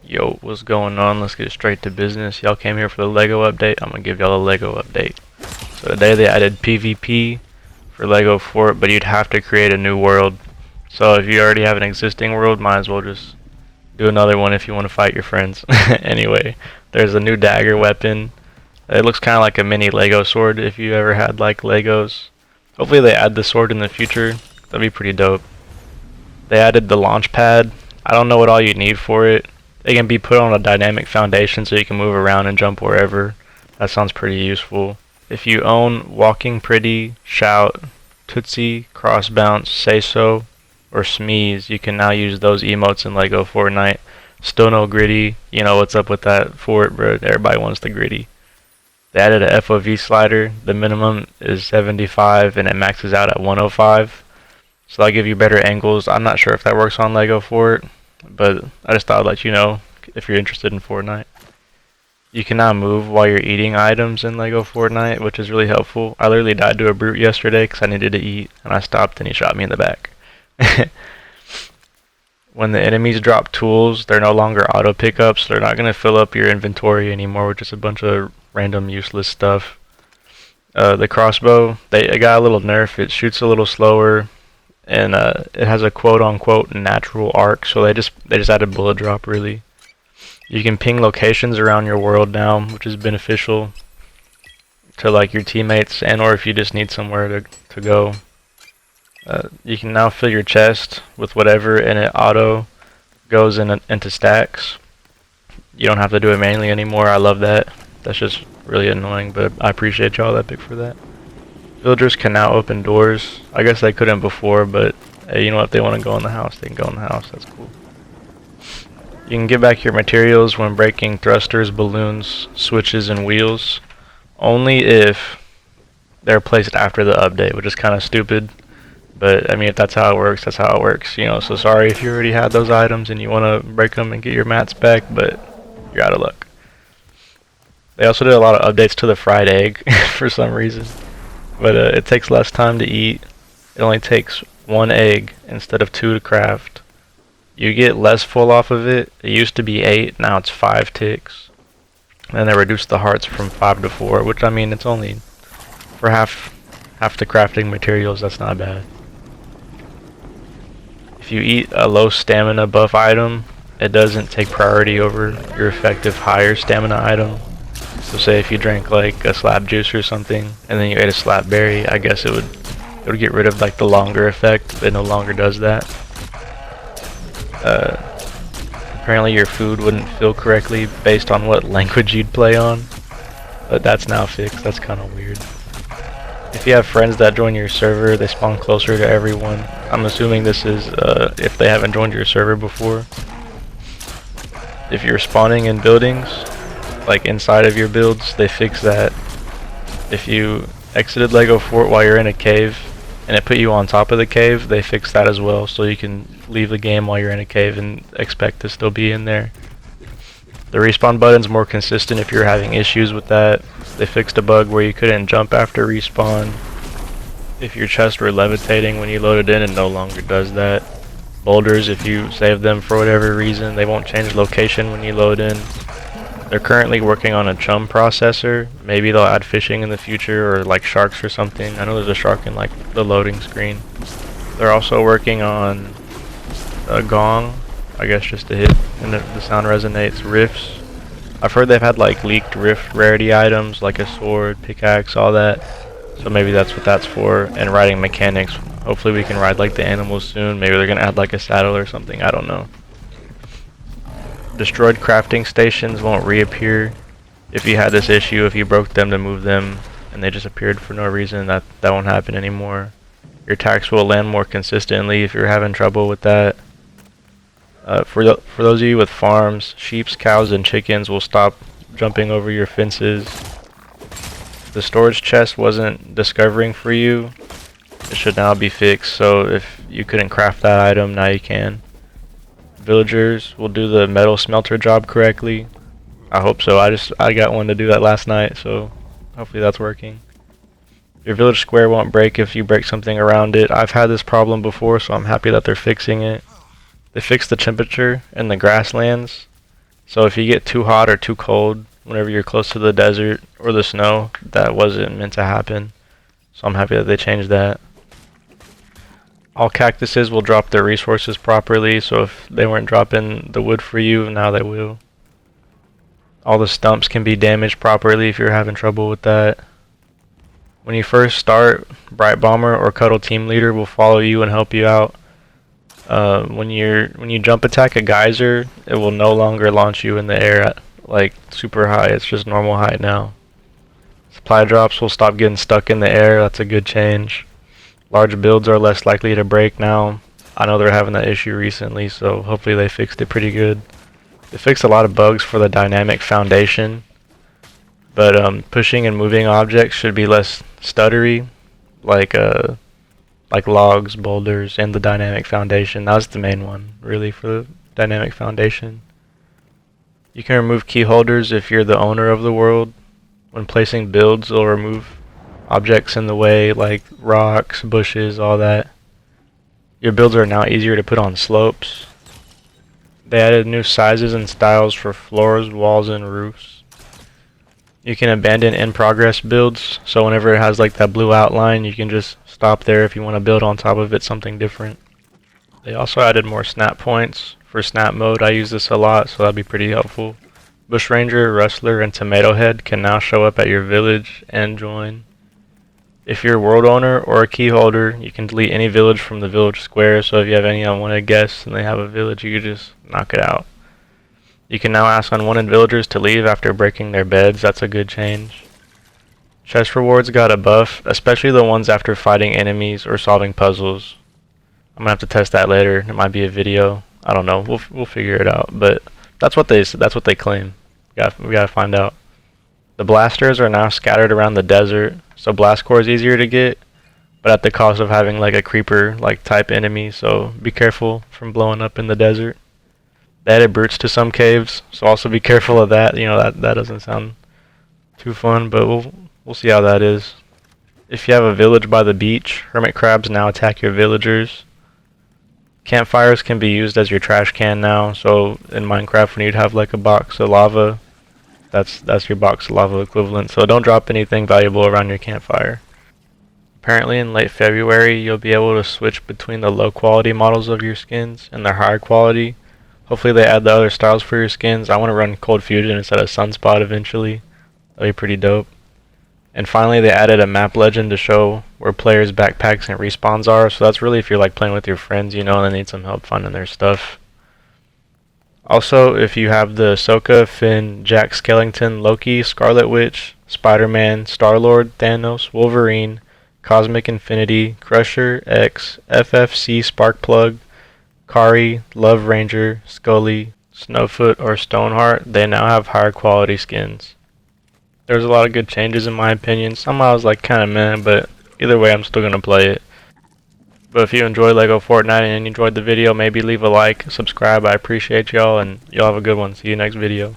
Yo, what's going on? Let's get straight to business. Y'all came here for the Lego update. I'm gonna give y'all a Lego update. So today they added PvP for Lego Fort, but you'd have to create a new world. So if you already have an existing world, might as well just do another one if you want to fight your friends. Anyway, there's a new dagger weapon. It looks kind of like a mini Lego sword if you ever had like Legos. Hopefully they add the sword in the future. That'd be pretty dope. They added the launch pad. I don't know what all you need for it. It can be put on a dynamic foundation so you can move around and jump wherever. That sounds pretty useful. If you own Walking Pretty, Shout, Tootsie, Cross Bounce, Say So, or Smeeze, you can now use those emotes in Lego Fortnite. Still no gritty. You know what's up with that fort, bro. Everybody wants the gritty. They added a FOV slider. The minimum is 75 and it maxes out at 105. So that'll give you better angles. I'm not sure if that works on Lego Fort, but I just thought I'd let you know if you're interested in Fortnite. You can now move while you're eating items in Lego Fortnite, which is really helpful. I literally died to a brute yesterday because I needed to eat, and I stopped and he shot me in the back. When the enemies drop tools, they're no longer auto pickups. They're not going to fill up your inventory anymore with just a bunch of random useless stuff. The crossbow, it got a little nerf. It shoots a little slower, and it has a quote-unquote natural arc. So they just added bullet drop really. You can ping locations around your world now, which is beneficial to like your teammates, and or if you just need somewhere to go. You can now fill your chest with whatever, and it auto goes into stacks. You don't have to do it manually anymore. I love that. That's just really annoying, but I appreciate y'all that big for that. Villagers can now open doors. I guess they couldn't before, but hey, you know what? If they want to go in the house, they can go in the house. That's cool. You can get back your materials when breaking thrusters, balloons, switches, and wheels. Only if they're placed after the update, which is kind of stupid. But I mean, if that's how it works, that's how it works. You know, so sorry if you already had those items and you want to break them and get your mats back, but you're out of luck. They also did a lot of updates to the fried egg for some reason. But it takes less time to eat. It only takes 1 egg instead of 2 to craft. You get less full off of it. It used to be 8, now it's 5 ticks. And they reduced the hearts from 5 to 4, which I mean, it's only for half the crafting materials. That's not bad. If you eat a low stamina buff item, it doesn't take priority over your effective higher stamina item. So say if you drank like a slap juice or something, and then you ate a slap berry, I guess it would get rid of like the longer effect. It no longer does that. Apparently your food wouldn't feel correctly based on what language you'd play on, but that's now fixed. That's kind of weird. If you have friends that join your server, they spawn closer to everyone. I'm assuming this is if they haven't joined your server before. If you're spawning in buildings, like inside of your builds, they fix that. If you exited Lego Fort while you're in a cave and it put you on top of the cave, they fix that as well, so you can leave the game while you're in a cave and expect to still be in there. The respawn button's more consistent if you're having issues with that. They fixed a bug where you couldn't jump after respawn if your chests were levitating when you loaded in, and no longer does that. Boulders, if you save them for whatever reason, they won't change location when you load in. They're currently working on a chum processor. Maybe they'll add fishing in the future, or like sharks or something. I know there's a shark in like the loading screen. They're also working on a gong, I guess just to hit and the sound resonates. Rifts. I've heard they've had like leaked rift rarity items like a sword, pickaxe, all that. So maybe that's what that's for. And riding mechanics. Hopefully we can ride like the animals soon. Maybe they're gonna add like a saddle or something. I don't know. Destroyed crafting stations won't reappear. If you had this issue, if you broke them to move them and they just appeared for no reason, that won't happen anymore. Your attacks will land more consistently if you're having trouble with that. For those of you with farms, sheep, cows, and chickens will stop jumping over your fences. The storage chest wasn't discovering for you. It should now be fixed, so if you couldn't craft that item, now you can. Villagers will do the metal smelter job correctly. I hope so. I got one to do that last night, so hopefully that's working. Your village square won't break if you break something around it. I've had this problem before, so I'm happy that they're fixing it. They fixed the temperature in the grasslands. So if you get too hot or too cold whenever you're close to the desert or the snow, that wasn't meant to happen. So I'm happy that they changed that. All cactuses will drop their resources properly, so if they weren't dropping the wood for you, now they will. All the stumps can be damaged properly if you're having trouble with that. When you first start, Bright Bomber or Cuddle Team Leader will follow you and help you out. When you jump attack a geyser, it will no longer launch you in the air at like super high. It's just normal height now. Supply drops will stop getting stuck in the air. That's a good change. Large builds are less likely to break now. I know they're having that issue recently, so hopefully they fixed it pretty good. They fixed a lot of bugs for the dynamic foundation, but pushing and moving objects should be less stuttery, like logs, boulders, and the dynamic foundation. That was the main one, really, for the dynamic foundation. You can remove key holders if you're the owner of the world. When placing builds, it'll remove objects in the way, like rocks, bushes, all that. Your builds are now easier to put on slopes. They added new sizes and styles for floors, walls, and roofs. You can abandon in-progress builds, so whenever it has like that blue outline, you can just stop there if you want to build on top of it something different. They also added more snap points. For snap mode, I use this a lot, so that'd be pretty helpful. Bushranger, Rustler, and Tomato Head can now show up at your village and join. If you're a world owner or a key holder, you can delete any village from the village square, so if you have any unwanted guests and they have a village, you can just knock it out. You can now ask unwanted villagers to leave after breaking their beds. That's a good change. Chest rewards got a buff, especially the ones after fighting enemies or solving puzzles. I'm gonna have to test that later. It might be a video. I don't know. We'll figure it out. But that's what they claim. We gotta find out. The blasters are now scattered around the desert, so blast core is easier to get, but at the cost of having like a creeper like type enemy. So be careful from blowing up in the desert. They added brutes to some caves, so also be careful of that. You know, that doesn't sound too fun, but we'll see how that is. If you have a village by the beach, hermit crabs now attack your villagers. Campfires can be used as your trash can now, so in Minecraft when you'd have like a box of lava, that's your box of lava equivalent, so don't drop anything valuable around your campfire. Apparently in late February you'll be able to switch between the low quality models of your skins and the higher quality. Hopefully they add the other styles for your skins. I want to run Cold Fusion instead of Sunspot eventually. That'd be pretty dope. And finally they added a map legend to show where players' backpacks and respawns are, so that's really if you're like playing with your friends, you know, and they need some help finding their stuff. Also, if you have the Ahsoka, Finn, Jack Skellington, Loki, Scarlet Witch, Spider-Man, Star-Lord, Thanos, Wolverine, Cosmic Infinity, Crusher, X, FFC Sparkplug, Kari, Love Ranger, Scully, Snowfoot, or Stoneheart, they now have higher quality skins. There's a lot of good changes in my opinion. Some I was like kinda meh, but either way I'm still gonna play it. But if you enjoyed LEGO Fortnite and enjoyed the video, maybe leave a like, subscribe. I appreciate y'all, and y'all have a good one. See you next video.